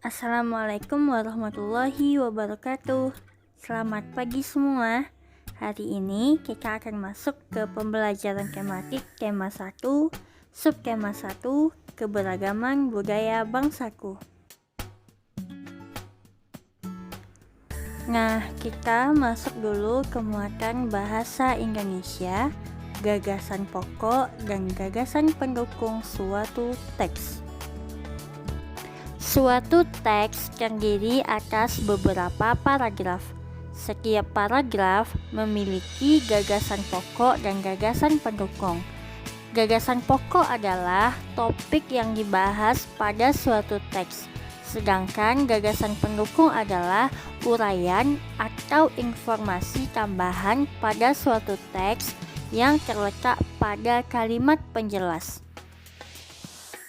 Assalamualaikum warahmatullahi wabarakatuh. Selamat pagi semua. Hari ini kita akan masuk ke pembelajaran tematik tema 1, subtema 1, keberagaman budaya bangsaku. Nah, kita masuk dulu ke muatan bahasa Indonesia, gagasan pokok dan gagasan pendukung suatu teks. Suatu teks terdiri atas beberapa paragraf. Setiap paragraf memiliki gagasan pokok dan gagasan pendukung. Gagasan pokok adalah topik yang dibahas pada suatu teks, sedangkan gagasan pendukung adalah uraian atau informasi tambahan pada suatu teks yang terletak pada kalimat penjelas.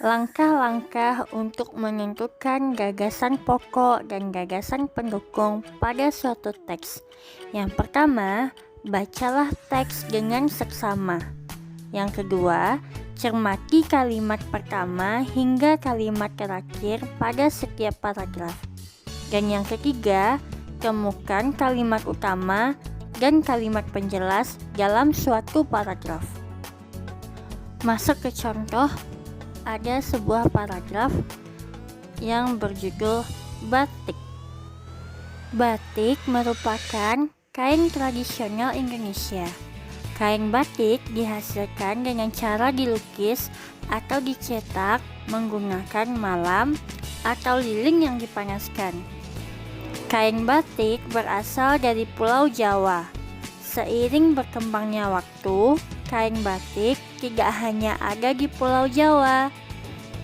Langkah-langkah untuk menentukan gagasan pokok dan gagasan pendukung pada suatu teks. Yang pertama, bacalah teks dengan seksama. Yang kedua, cermati kalimat pertama hingga kalimat terakhir pada setiap paragraf. Dan yang ketiga, temukan kalimat utama dan kalimat penjelas dalam suatu paragraf. Masuk ke contoh. Ada sebuah paragraf yang berjudul batik. Batik merupakan kain tradisional Indonesia. Kain batik dihasilkan dengan cara dilukis atau dicetak menggunakan malam atau lilin yang dipanaskan. Kain batik berasal dari Pulau Jawa. Seiring berkembangnya waktu, kain batik tidak hanya ada di Pulau Jawa.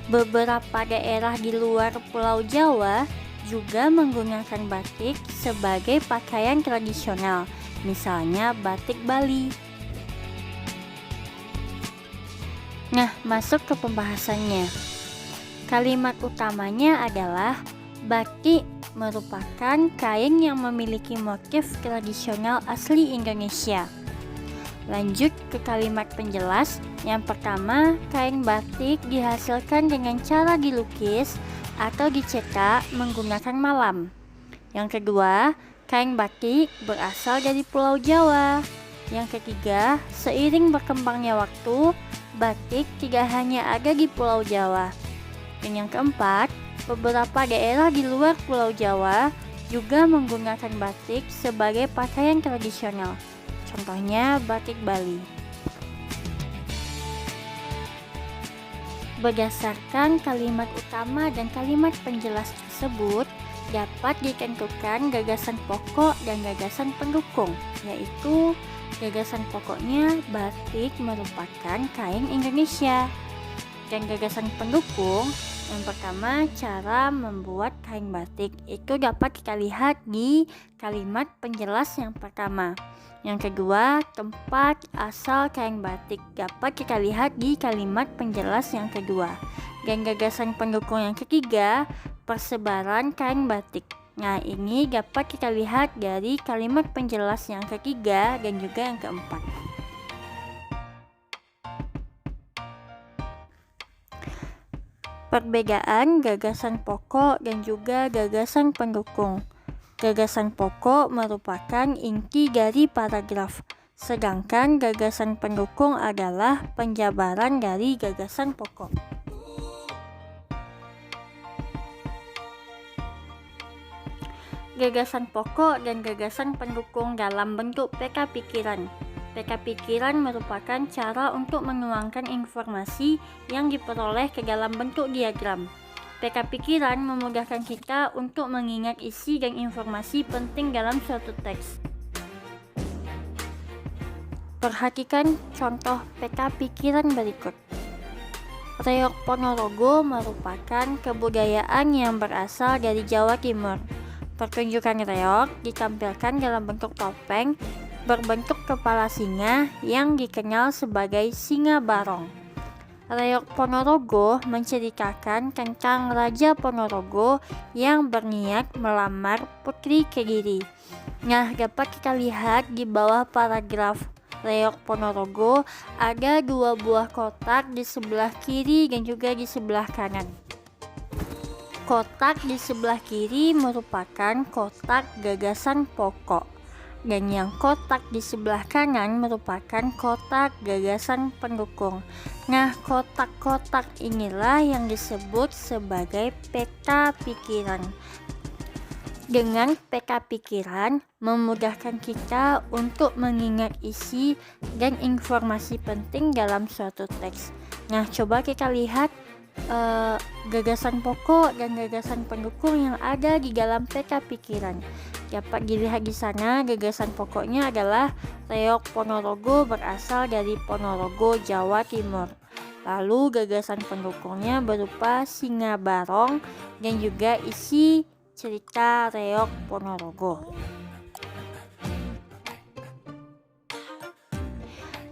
Beberapa daerah di luar Pulau Jawa juga menggunakan batik sebagai pakaian tradisional, misalnya batik Bali. Nah, masuk ke pembahasannya. Kalimat utamanya adalah batik merupakan kain yang memiliki motif tradisional asli Indonesia. Lanjut ke kalimat penjelas. Yang pertama, kain batik dihasilkan dengan cara dilukis atau dicetak menggunakan malam. Yang kedua, kain batik berasal dari Pulau Jawa. Yang ketiga, seiring berkembangnya waktu, batik tidak hanya ada di Pulau Jawa. Dan yang keempat, beberapa daerah di luar Pulau Jawa juga menggunakan batik sebagai pakaian tradisional. Contohnya batik Bali. Berdasarkan kalimat utama dan kalimat penjelas tersebut, dapat ditentukan gagasan pokok dan gagasan pendukung, yaitu gagasan pokoknya batik merupakan kain Indonesia. Dan gagasan pendukung, yang pertama, cara membuat kain batik itu dapat kita lihat di kalimat penjelas yang pertama. Yang kedua, tempat asal kain batik dapat kita lihat di kalimat penjelas yang kedua. Dan gagasan pendukung yang ketiga, persebaran kain batik. Nah, ini dapat kita lihat dari kalimat penjelas yang ketiga dan juga yang keempat. Perbedaan gagasan pokok dan juga gagasan pendukung. Gagasan pokok merupakan inti dari paragraf, sedangkan gagasan pendukung adalah penjabaran dari gagasan pokok. Gagasan pokok dan gagasan pendukung dalam bentuk peta pikiran. Peta pikiran merupakan cara untuk menuangkan informasi yang diperoleh ke dalam bentuk diagram. Peta pikiran memudahkan kita untuk mengingat isi dan informasi penting dalam suatu teks. Perhatikan contoh peta pikiran berikut. Reog Ponorogo merupakan kebudayaan yang berasal dari Jawa Timur. Pertunjukan reog ditampilkan dalam bentuk topeng berbentuk kepala singa yang dikenal sebagai singa barong. Reog Ponorogo menceritakan tentang Raja Ponorogo yang berniat melamar Putri Kediri. Nah, dapat kita lihat di bawah paragraf Reog Ponorogo ada 2 buah kotak di sebelah kiri dan juga di sebelah kanan. Kotak di sebelah kiri merupakan kotak gagasan pokok, dan yang kotak di sebelah kanan merupakan kotak gagasan pendukung. Nah, kotak-kotak inilah yang disebut sebagai peta pikiran. Dengan peta pikiran memudahkan kita untuk mengingat isi dan informasi penting dalam suatu teks. Nah, coba kita lihat gagasan pokok dan gagasan pendukung yang ada di dalam peta pikiran. Dapat dilihat di sana, gagasan pokoknya adalah Reok Ponorogo berasal dari Ponorogo, Jawa Timur. Lalu gagasan pendukungnya berupa Singa Barong dan juga isi cerita Reok Ponorogo.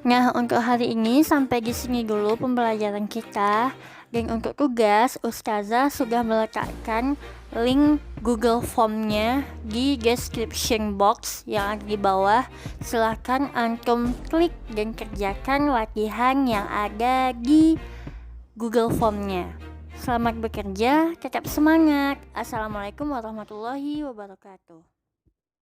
Nah, untuk hari ini sampai di sini dulu pembelajaran kita. Dan untuk tugas, Ustazah sudah meletakkan link Google Form-nya di description box yang ada di bawah. Silahkan antum klik dan kerjakan latihan yang ada di Google Form-nya. Selamat bekerja, tetap semangat. Assalamualaikum warahmatullahi wabarakatuh.